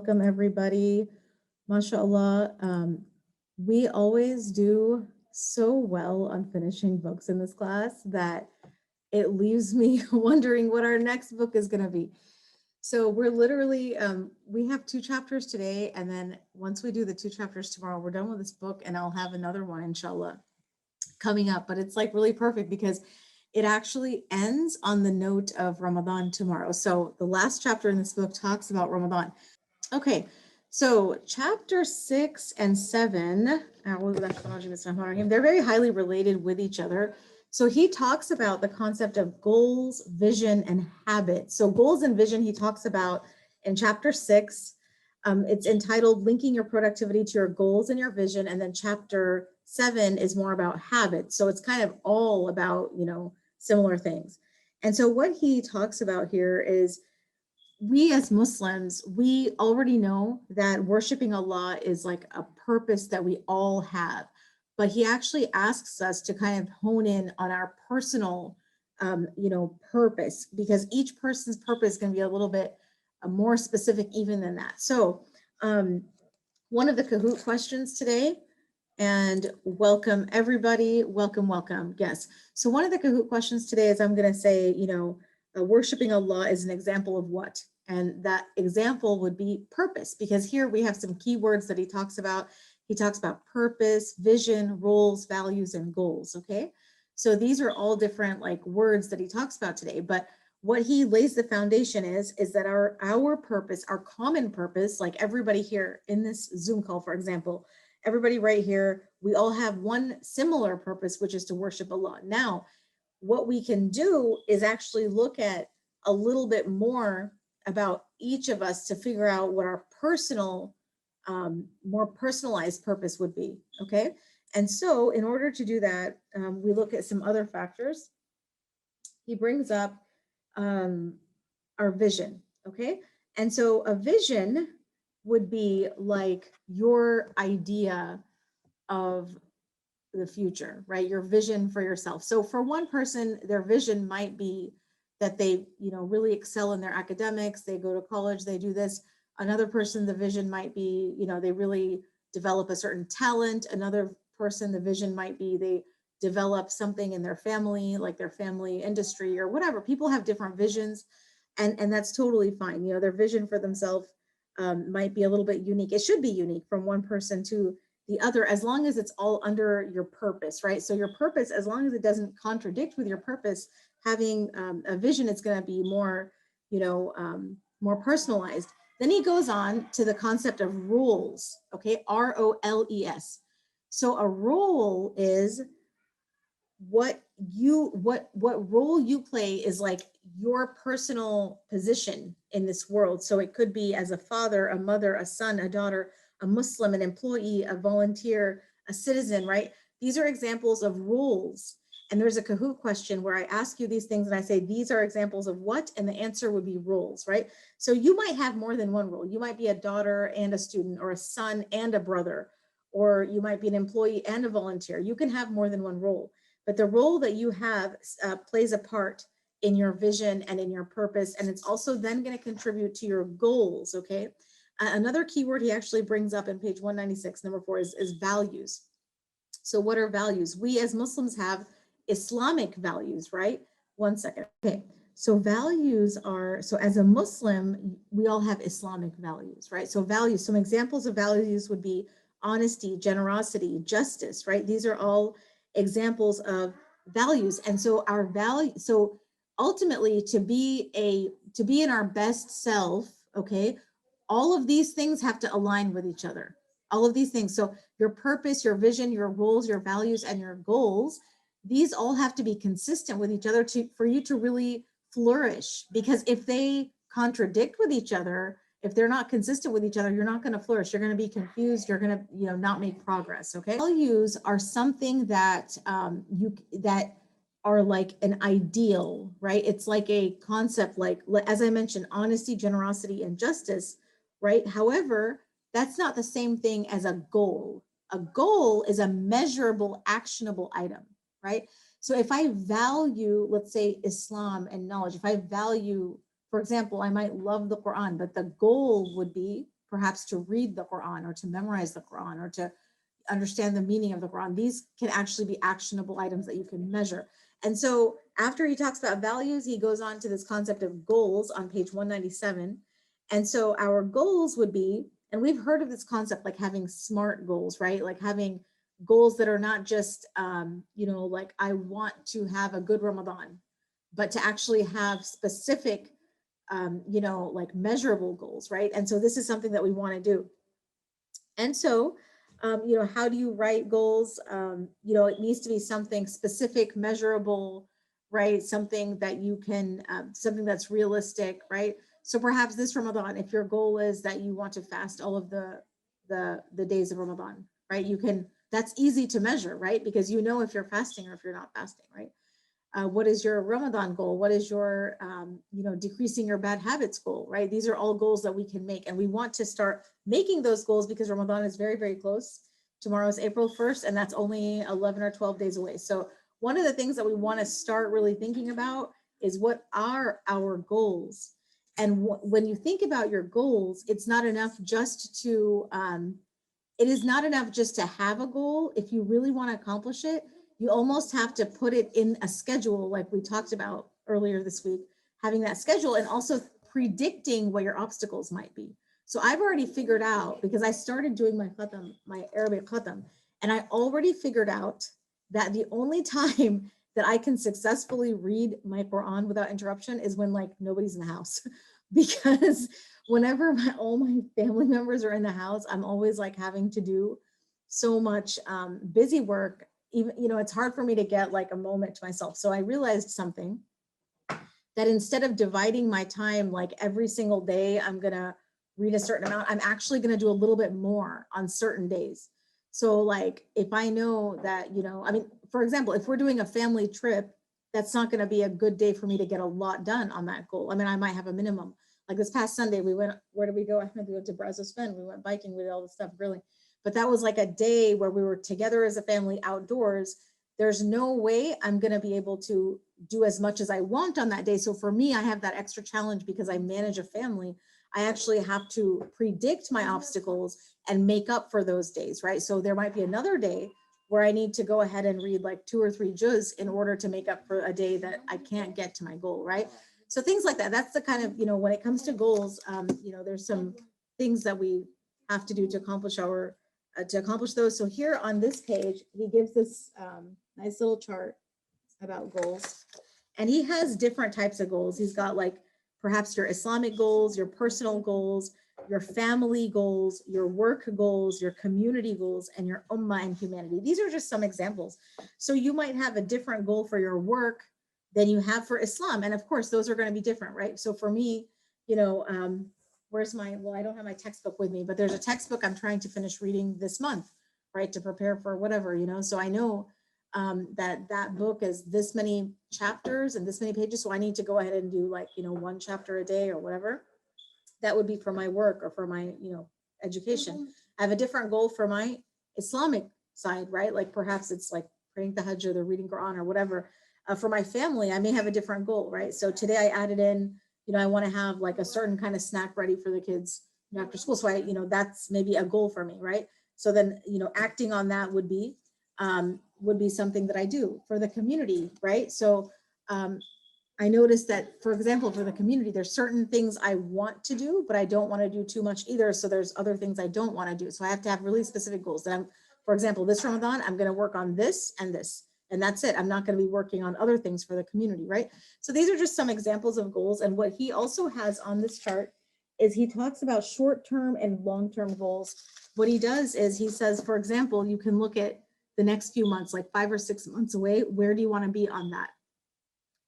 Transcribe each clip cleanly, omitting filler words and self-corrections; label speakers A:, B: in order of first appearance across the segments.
A: Welcome everybody. MashaAllah. We always do so well on finishing books in this class that it leaves me wondering what our next book is going to be. So we're literally, we have 2 chapters today. And then once we do the 2 chapters tomorrow, we're done with this book and I'll have another one, inshallah, coming up. But it's like really perfect because it actually ends on the note of Ramadan tomorrow. So the last chapter in this book talks about Ramadan. Okay, so chapter 6 and 7, they're very highly related with each other. So he talks about the concept of goals, vision, and habit. So goals and vision, he talks about in chapter 6. It's entitled Linking Your Productivity to Your Goals and Your Vision. And then chapter 7 is more about habits. So it's kind of all about, similar things. And so what he talks about here is we as Muslims, we already know that worshiping Allah is like a purpose that we all have. But he actually asks us to kind of hone in on our personal, purpose, because each person's purpose is going to be a little bit more specific even than that. So one of the Kahoot questions today, and welcome everybody, welcome. Yes. So one of the Kahoot questions today is I'm going to say, worshiping Allah is an example of what? And that example would be purpose, because here we have some keywords that he talks about. He talks about purpose, vision, roles, values, and goals. Okay. So these are all different like words that he talks about today. But what he lays the foundation is that our purpose, our common purpose, like everybody here in this Zoom call, for example, everybody right here, we all have one similar purpose, which is to worship Allah. Now, what we can do is actually look at a little bit more about each of us to figure out what our personal, more personalized purpose would be, okay? And so in order to do that, we look at some other factors. He brings up our vision, okay? And so a vision would be like your idea of the future, right? Your vision for yourself. So for one person, their vision might be that they, really excel in their academics, they go to college, they do this. Another person, the vision might be, they really develop a certain talent. Another person, the vision might be they develop something in their family, like their family industry or whatever. People have different visions, and that's totally fine. Their vision for themselves might be a little bit unique. It should be unique from one person to the other, as long as it's all under your purpose, right? So your purpose, as long as it doesn't contradict with your purpose, having a vision, it's going to be more, more personalized. Then he goes on to the concept of roles, okay? ROLES. So a role is what role you play is like your personal position in this world. So it could be as a father, a mother, a son, a daughter, a Muslim, an employee, a volunteer, a citizen, right? These are examples of roles. And there's a Kahoot question where I ask you these things and I say, these are examples of what? And the answer would be roles, right? So you might have more than one role. You might be a daughter and a student, or a son and a brother, or you might be an employee and a volunteer. You can have more than one role, but the role that you have plays a part in your vision and in your purpose. And it's also then going to contribute to your goals, okay? Another keyword he actually brings up in page 196, number 4, is values. So what are values? We as Muslims have Islamic values, right? One second. Okay. So values are, so as a Muslim, we all have Islamic values, right? So values, some examples of values would be honesty, generosity, justice, right? These are all examples of values. And so our value, so ultimately to be in our best self, okay, all of these things have to align with each other. All of these things. So your purpose, your vision, your roles, your values, and your goals, these all have to be consistent with each other for you to really flourish. Because if they contradict with each other, if they're not consistent with each other, you're not going to flourish. You're going to be confused. You're going to, not make progress. Okay. Values are something that that are like an ideal, right? It's like a concept, like, as I mentioned, honesty, generosity, and justice, right? However, that's not the same thing as a goal. A goal is a measurable, actionable item, right? So if I value, let's say, Islam and knowledge, if I value, for example, I might love the Quran, but the goal would be perhaps to read the Quran or to memorize the Quran or to understand the meaning of the Quran. These can actually be actionable items that you can measure. And so after he talks about values, he goes on to this concept of goals on page 197. And so our goals would be, and we've heard of this concept, like having SMART goals, right? Like having goals that are not just, like I want to have a good Ramadan, but to actually have specific, like measurable goals, right? And so this is something that we want to do. And so, how do you write goals? It needs to be something specific, measurable, right? Something that you can, something that's realistic, right? So perhaps this Ramadan, if your goal is that you want to fast all of the days of Ramadan, right? That's easy to measure, right? Because you know if you're fasting or if you're not fasting, right? What is your Ramadan goal? What is your, decreasing your bad habits goal, right? These are all goals that we can make. And we want to start making those goals because Ramadan is very, very close. Tomorrow is April 1st, and that's only 11 or 12 days away. So one of the things that we want to start really thinking about is what are our goals? And when you think about your goals, it's not enough just to, it is not enough just to have a goal. If you really want to accomplish it, you almost have to put it in a schedule, like we talked about earlier this week, having that schedule and also predicting what your obstacles might be. So I've already figured out, because I started doing my khatam, my Arabic khatam, and I already figured out that the only time that I can successfully read my Quran without interruption is when like nobody's in the house. Because whenever all my family members are in the house, I'm always like having to do so much busy work. Even, it's hard for me to get like a moment to myself. So I realized something, that instead of dividing my time, like every single day, I'm going to read a certain amount, I'm actually going to do a little bit more on certain days. So like, if I know that, for example, if we're doing a family trip, that's not going to be a good day for me to get a lot done on that goal. I mean, I might have a minimum. Like this past Sunday, we went, where did we go? I think we went to Brazos Bend. We went biking, we did all this stuff, grilling. But that was like a day where we were together as a family outdoors. There's no way I'm going to be able to do as much as I want on that day. So for me, I have that extra challenge because I manage a family. I actually have to predict my obstacles and make up for those days, right? So there might be another day where I need to go ahead and read like 2 or 3 juz in order to make up for a day that I can't get to my goal, right? So things like that. That's the kind of, when it comes to goals, there's some things that we have to do to accomplish those. So here on this page, he gives this nice little chart about goals, and he has different types of goals. He's got like perhaps your Islamic goals, your personal goals, your family goals, your work goals, your community goals, and your ummah and humanity. These are just some examples. So you might have a different goal for your work than you have for Islam. And of course, those are going to be different, right? So for me, where's well, I don't have my textbook with me, but there's a textbook I'm trying to finish reading this month, right? To prepare for whatever, so I know that book is this many chapters and this many pages. So I need to go ahead and do like, 1 chapter a day or whatever. That would be for my work or for my, education. I have a different goal for my Islamic side, right? Like perhaps it's like praying the Hajj or the reading Quran or whatever. For my family, I may have a different goal, right? So today I added in, I want to have like a certain kind of snack ready for the kids after school. So that's maybe a goal for me, right? So then, acting on that would be something that I do for the community, right? So I noticed that, for example, for the community, there's certain things I want to do, but I don't want to do too much either. So there's other things I don't want to do. So I have to have really specific goals that for example, this Ramadan, I'm going to work on this, and that's it. I'm not going to be working on other things for the community, right? So these are just some examples of goals. And what he also has on this chart is he talks about short-term and long-term goals. What he does is he says, for example, you can look at the next few months, like 5 or 6 months away. Where do you want to be on that?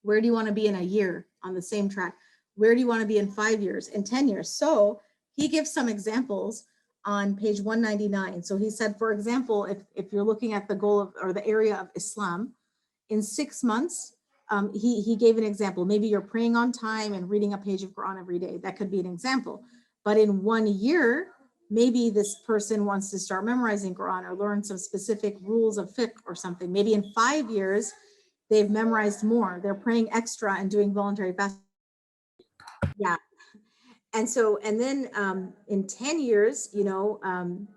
A: Where do you want to be in a year on the same track? Where do you want to be in 5 years, in 10 years? So he gives some examples on page 199. So he said, for example, if you're looking at the goal of, or the area of Islam, in 6 months, he gave an example. Maybe you're praying on time and reading a page of Quran every day. That could be an example. But in 1 year, maybe this person wants to start memorizing Quran or learn some specific rules of fiqh or something. Maybe in 5 years, they've memorized more. They're praying extra and doing voluntary fasting. Yeah. And so, and then in 10 years, an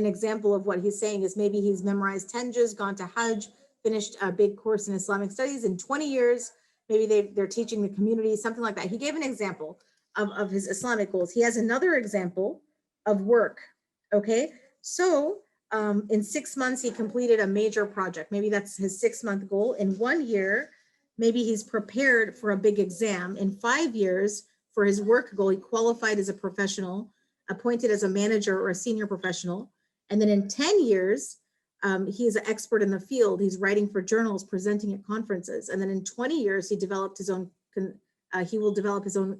A: example of what he's saying is maybe he's memorized 10 juz, gone to Hajj, finished a big course in Islamic studies in 20 years. Maybe they're teaching the community, something like that. He gave an example of his Islamic goals. He has another example of work. Okay. So in 6 months, he completed a major project. Maybe that's his 6-month goal. In 1 year, maybe he's prepared for a big exam. In 5 years, for his work goal, he qualified as a professional, appointed as a manager or a senior professional. And then in 10 years, he is an expert in the field. He's writing for journals, presenting at conferences. And then in 20 years, he will develop his own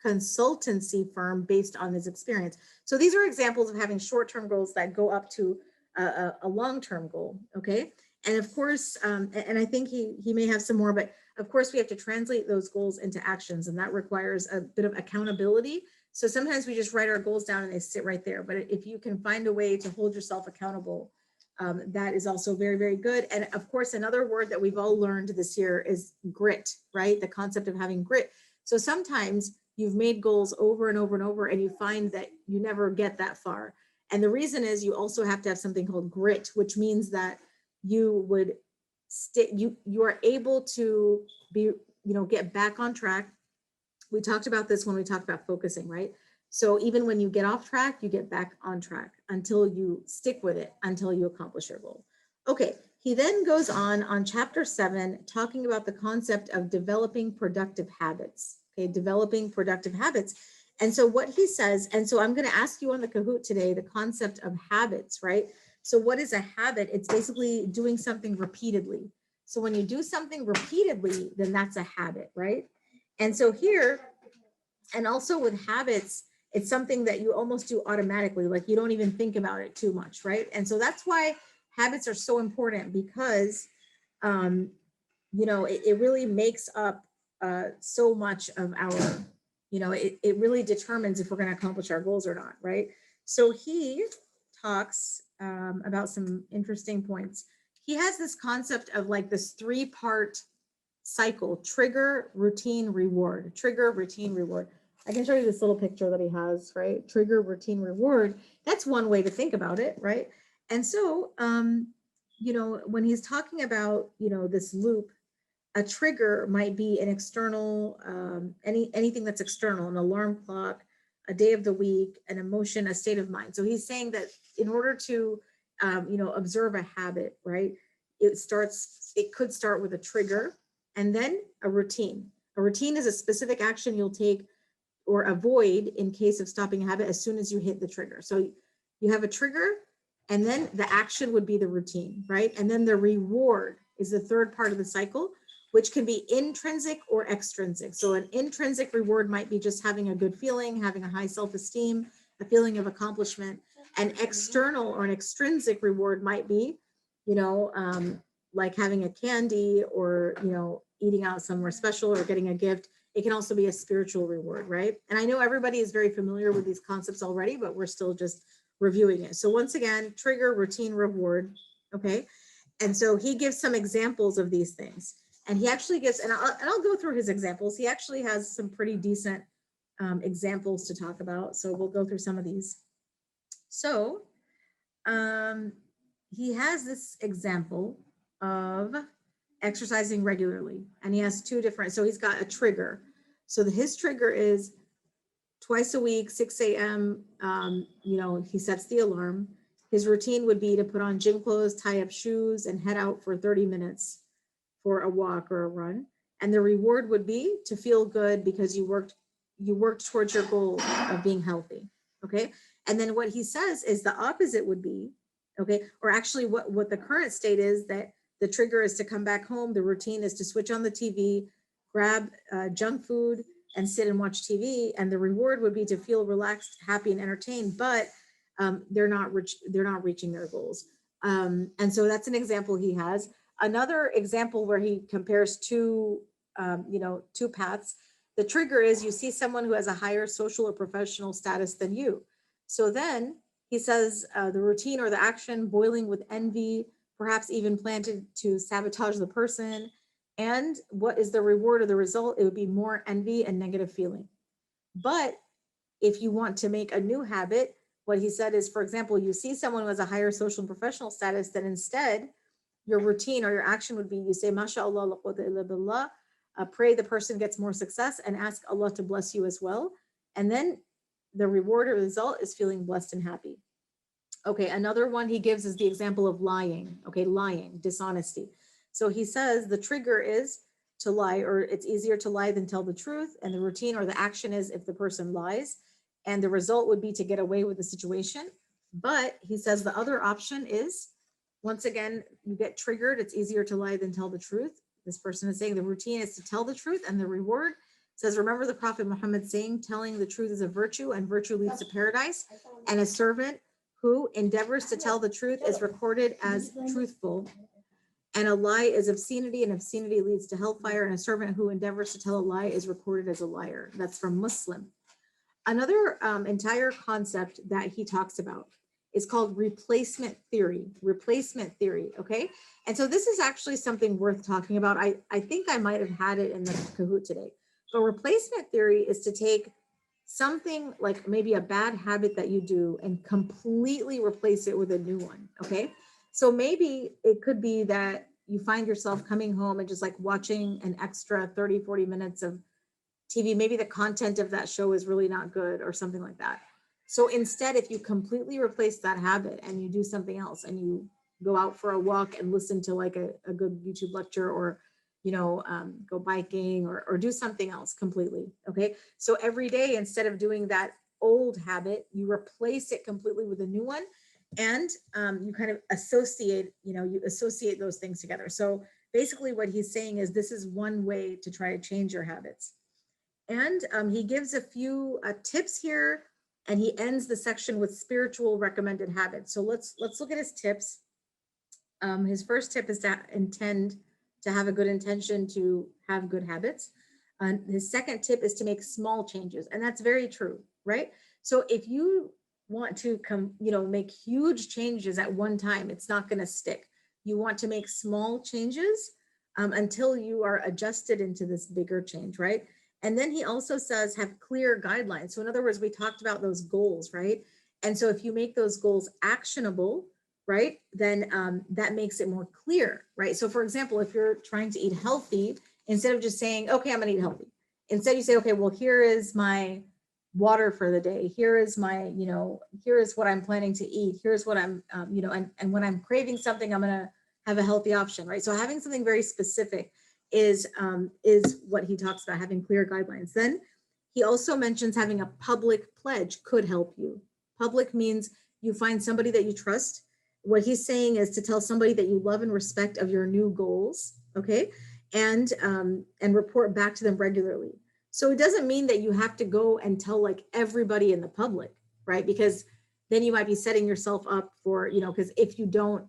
A: consultancy firm based on his experience. So these are examples of having short-term goals that go up to a long-term goal. Okay. And of course, and I think he may have some more, but of course we have to translate those goals into actions, and that requires a bit of accountability. So sometimes we just write our goals down and they sit right there. But if you can find a way to hold yourself accountable, that is also very, very good. And of course, another word that we've all learned this year is grit, right? The concept of having grit. So sometimes you've made goals over and over and over, and you find that you never get that far. And the reason is you also have to have something called grit, which means that you would you are able to be, get back on track. We talked about this when we talked about focusing, right? So even when you get off track, you get back on track until you stick with it, until you accomplish your goal. Okay, he then goes on chapter 7, talking about the concept of developing productive habits. Okay, developing productive habits. And so what he says, and so I'm going to ask you on the Kahoot today, the concept of habits, right? So what is a habit? It's basically doing something repeatedly. So when you do something repeatedly, then that's a habit, right? And so here, and also with habits, it's something that you almost do automatically, like you don't even think about it too much, right? And so that's why habits are so important, because it really makes up so much of our, it really determines if we're going to accomplish our goals or not, right? So he talks about some interesting points. He has this concept of like this 3-part cycle: trigger, routine, reward. Trigger, routine, reward. I can show you this little picture that he has, right? Trigger, routine, reward. That's one way to think about it, right? And so, when he's talking about, this loop, a trigger might be an external, anything that's external, an alarm clock, a day of the week, an emotion, a state of mind. So he's saying that in order to, observe a habit, right? It could start with a trigger and then a routine. A routine is a specific action you'll take or avoid in case of stopping a habit as soon as you hit the trigger. So you have a trigger, and then the action would be the routine, right? And then the reward is the third part of the cycle, which can be intrinsic or extrinsic. So an intrinsic reward might be just having a good feeling, having a high self-esteem, a feeling of accomplishment. An external or an extrinsic reward might be, like having a candy, or, eating out somewhere special, or getting a gift. It can also be a spiritual reward, right? And I know everybody is very familiar with these concepts already, but we're still just reviewing it. So once again, trigger, routine, reward, okay? And so he gives some examples of these things. And he actually gives, and I'll go through his examples. He actually has some pretty decent examples to talk about. So we'll go through some of these. So he has this example of exercising regularly, and he has 2 different, so he's got a trigger. So his trigger is twice a week, 6 a.m. He sets the alarm. His routine would be to put on gym clothes, tie up shoes, and head out for 30 minutes for a walk or a run. And the reward would be to feel good because you worked towards your goal of being healthy. Okay. And then what he says is the opposite would be, okay, or actually what the current state is, that the trigger is to come back home. The routine is to switch on the TV, grab junk food, and sit and watch TV. And the reward would be to feel relaxed, happy, and entertained, but they're not reaching their goals. And so that's an example he has. Another example where he compares 2 paths. The trigger is you see someone who has a higher social or professional status than you. So then he says the routine or the action, boiling with envy, perhaps even planted to sabotage the person. And what is the reward or the result? It would be more envy and negative feeling. But If you want to make a new habit, what he said is, for example, you see someone who has a higher social and professional status, then instead your routine or your action would be you say, MashaAllah, la quwwata illa billah, pray the person gets more success and ask Allah to bless you as well. And then the reward or result is feeling blessed and happy. Okay, another one he gives is the example of lying. Okay, lying, dishonesty. So he says the trigger is to lie, or it's easier to lie than tell the truth. And the routine or the action is if the person lies, and the result would be to get away with the situation. But he says the other option is, once again, you get triggered, it's easier to lie than tell the truth. This person is saying the routine is to tell the truth, and the reward says, remember the Prophet Muhammad saying, telling the truth is a virtue, and virtue leads to paradise, and a servant who endeavors to tell the truth is recorded as truthful, and a lie is obscenity, and obscenity leads to hellfire, and a servant who endeavors to tell a lie is recorded as a liar. That's from Muslim. Another entire concept that he talks about is called replacement theory. Replacement theory, okay? And so this is actually something worth talking about. I think I might have had it in the Kahoot today. But replacement theory is to take something like maybe a bad habit that you do and completely replace it with a new one, okay? So maybe it could be that you find yourself coming home and just like watching an extra 30, 40 minutes of TV. Maybe the content of that show is really not good or something like that. So instead, if you completely replace that habit and you do something else and you go out for a walk and listen to like a good YouTube lecture, or go biking, or do something else completely. Okay. So every day, instead of doing that old habit, you replace it completely with a new one. And you kind of associate those things together. So basically what he's saying is this is one way to try to change your habits. And he gives a few tips here, and he ends the section with spiritual recommended habits. So let's look at his tips. His first tip is to have a good intention to have good habits. His second tip is to make small changes, and that's very true, right? So if you want to make huge changes at one time, it's not going to stick. You want to make small changes until you are adjusted into this bigger change, right? And then he also says have clear guidelines. So in other words, we talked about those goals, right? And so if you make those goals actionable, right, then that makes it more clear, right? So for example, if you're trying to eat healthy, instead of just saying, okay, I'm gonna eat healthy, instead you say, okay, well, here is my water for the day. Here is my, here is what I'm planning to eat. Here's what I'm, and when I'm craving something, I'm gonna have a healthy option, right? So having something very specific is what he talks about, having clear guidelines. Then he also mentions having a public pledge could help you. Public means you find somebody that you trust. What he's saying is to tell somebody that you love and respect of your new goals, okay, and report back to them regularly. So it doesn't mean that you have to go and tell like everybody in the public, right? Because then you might be setting yourself up for, because if you don't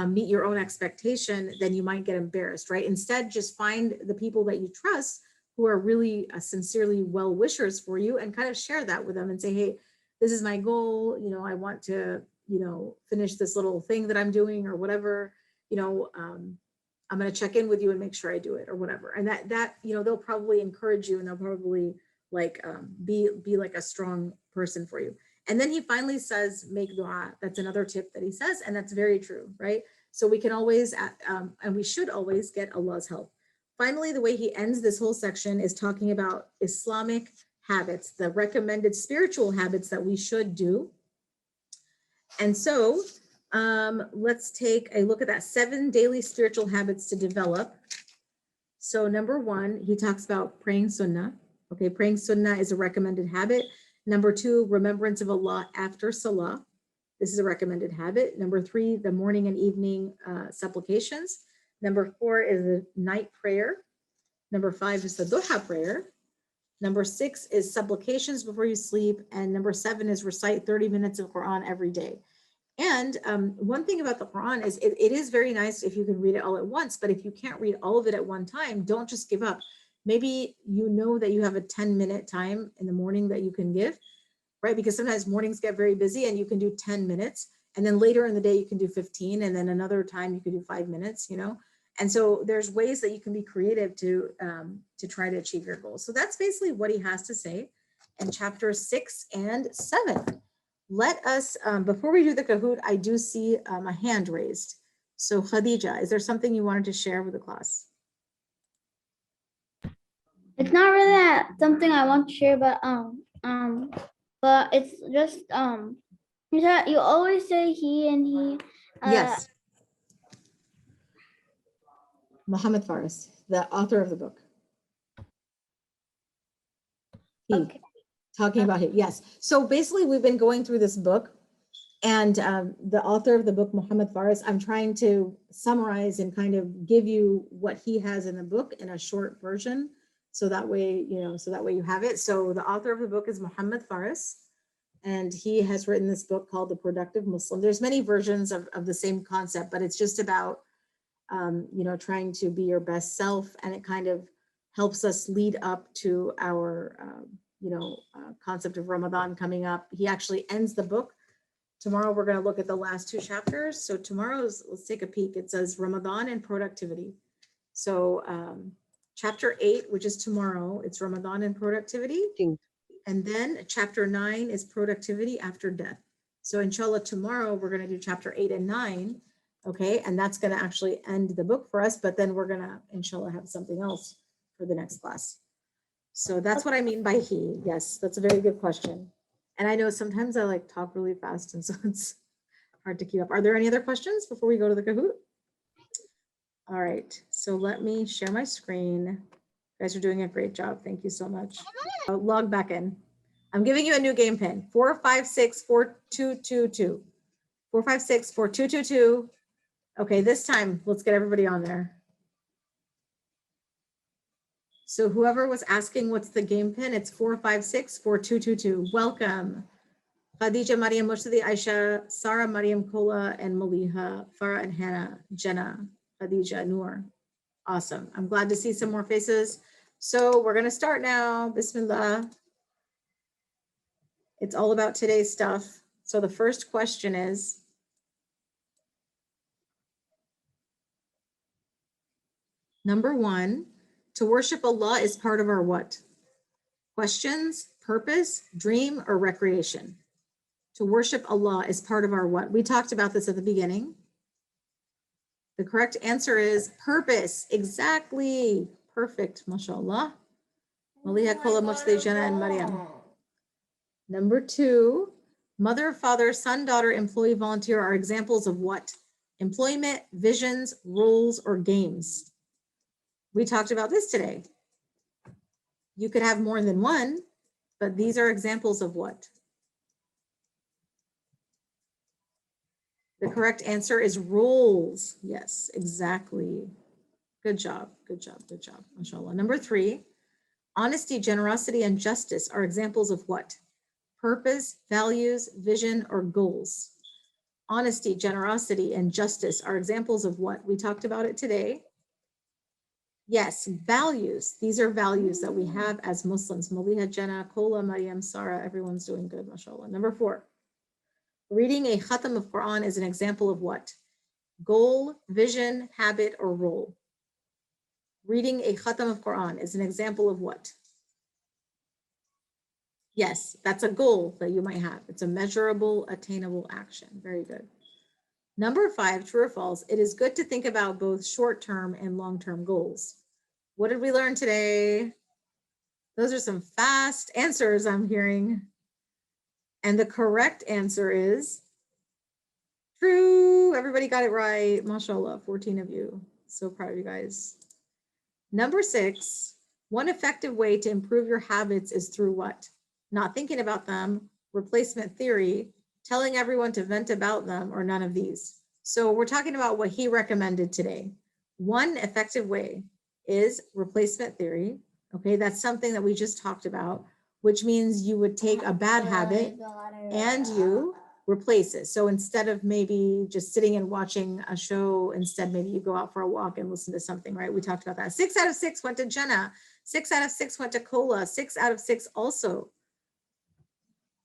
A: meet your own expectation, then you might get embarrassed, right? Instead, just find the people that you trust who are really sincerely well wishers for you, and kind of share that with them and say, hey, this is my goal. I want to finish this little thing that I'm doing or whatever, I'm going to check in with you and make sure I do it or whatever. And that, they'll probably encourage you, and they'll probably like be like a strong person for you. And then he finally says, make dua. That's another tip that he says. And that's very true, right? So we can always, and we should always get Allah's help. Finally, the way he ends this whole section is talking about Islamic habits, the recommended spiritual habits that we should do. And so let's take a look at that 7 daily spiritual habits to develop. So number 1, he talks about praying sunnah. Okay, praying sunnah is a recommended habit. Number 2, remembrance of Allah after salah. This is a recommended habit. Number 3, the morning and evening supplications. Number 4 is the night prayer. Number 5 is the duha prayer. Number 6 is supplications before you sleep. And number 7 is recite 30 minutes of Quran every day. And one thing about the Quran is it is very nice if you can read it all at once, but if you can't read all of it at one time, don't just give up. Maybe that you have a 10-minute time in the morning that you can give, right? Because sometimes mornings get very busy and you can do 10 minutes. And then later in the day, you can do 15. And then another time you can do 5 minutes, And so there's ways that you can be creative to try to achieve your goals. So that's basically what he has to say. and chapters 6 and 7. Let us, before we do the Kahoot, I do see a hand raised. So Khadija, is there something you wanted to share with the class?
B: It's not really something I want to share, but it's just you always say he and he.
A: Yes. Muhammad Faris, the author of the book. He,
B: okay.
A: talking about it, yes. So basically, we've been going through this book, and the author of the book, Muhammad Faris, I'm trying to summarize and kind of give you what he has in the book in a short version, so that way, you have it. So the author of the book is Muhammad Faris, and he has written this book called The Productive Muslim. There's many versions of the same concept, but it's just about trying to be your best self, and it kind of helps us lead up to our concept of Ramadan coming up. He actually ends the book. Tomorrow we're going to look at the last 2 chapters. So tomorrow's, let's take a peek. It says Ramadan and productivity. So chapter 8, which is tomorrow, it's Ramadan and productivity. And then chapter 9 is productivity after death. So inshallah, tomorrow we're going to do chapter 8 and 9. Okay, and that's going to actually end the book for us, but then we're going to, inshallah, have something else for the next class. So that's what I mean by he. Yes, that's a very good question. And I know sometimes I like talk really fast, and so it's hard to keep up. Are there any other questions before we go to the Kahoot? All right, so let me share my screen. You guys are doing a great job. Thank you so much. Log back in. I'm giving you a new game pin, 4564222. 4564222. Okay, this time, let's get everybody on there. So whoever was asking what's the game pin, it's 4564222. Welcome. Khadija, Mariam, Murshidi, Aisha, Sarah, Mariam, Kola, and Maliha, Farah, and Hannah, Jenna, Khadija, Noor. Awesome. I'm glad to see some more faces. So we're going to start now. Bismillah. It's all about today's stuff. So the first question is, number 1, to worship Allah is part of our what? Questions, purpose, dream, or recreation? To worship Allah is part of our what? We talked about this at the beginning. The correct answer is purpose. Exactly. Perfect. MashaAllah. Maliha, Kola, Mujtadi, Jannah, and Maryam. Number 2, mother, father, son, daughter, employee, volunteer are examples of what? Employment, visions, roles, or games. We talked about this today. You could have more than one, but these are examples of what? The correct answer is roles. Yes, exactly. Good job, good job, good job, mashallah. Number 3, honesty, generosity, and justice are examples of what? Purpose, values, vision, or goals. Honesty, generosity, and justice are examples of what? We talked about it today. Yes, values. These are values that we have as Muslims. Maliha, Jenna, Kola, Mariam, Sarah, everyone's doing good, mashallah. Number 4, reading a khatam of Quran is an example of what? Goal, vision, habit, or role. Reading a khatam of Quran is an example of what? Yes, that's a goal that you might have. It's a measurable, attainable action. Very good. Number 5, true or false, it is good to think about both short-term and long-term goals. What did we learn today? Those are some fast answers I'm hearing. And the correct answer is true. Everybody got it right. MashaAllah, 14 of you. So proud of you guys. Number 6, one effective way to improve your habits is through what? Not thinking about them, replacement theory, telling everyone to vent about them, or none of these. So we're talking about what he recommended today. One effective way is replacement theory. Okay, that's something that we just talked about, which means you would take a bad habit and you replace it. So instead of maybe just sitting and watching a show, instead maybe you go out for a walk and listen to something, right? We talked about that. 6 out of 6 went to Jenna. 6 out of 6 went to Kola. 6 out of 6 also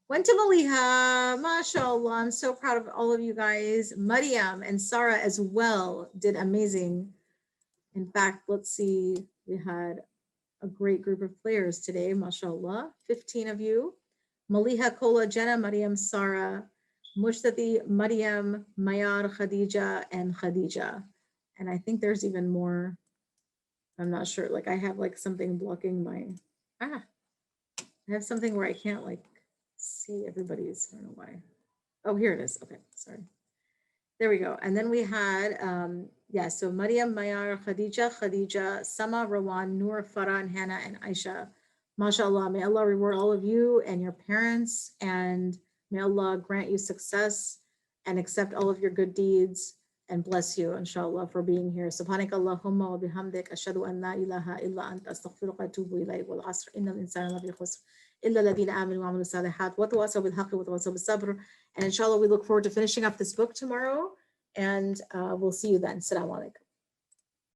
A: went to Maliha. MashaAllah. I'm so proud of all of you guys. Mariam and Sarah as well did amazing. In fact, let's see, we had a great group of players today, mashallah. 15 of you. Maliha, Kola, Jenna, Mariam, Sarah, Mushtati, Mariam, Mayar, Khadija, and Khadija. And I think there's even more. I'm not sure. Like I have like something blocking my, I have something where I can't like see everybody's, I don't know why. Oh, here it is. Okay, sorry. There we go. And then we had, yeah, so Maryam, Mayar, Khadija, Sama, Rawan, Noor, Farah, and Hannah, and Aisha. MashaAllah, may Allah reward all of you and your parents, and may Allah grant you success and accept all of your good deeds and bless you, inshallah, for being here. Subhanak Allahumma wa bihamdik, ashadu an la ilaha illa anta astaghfiruka wa atubu ilayk wal asr innal insana lafi khusr illa alladhina amanu wa amilu salihat wa tawasaw bil haqqi wa tawasaw bis sabr. And inshallah, we look forward to finishing up this book tomorrow. And we'll see you then. Assalamu alaikum.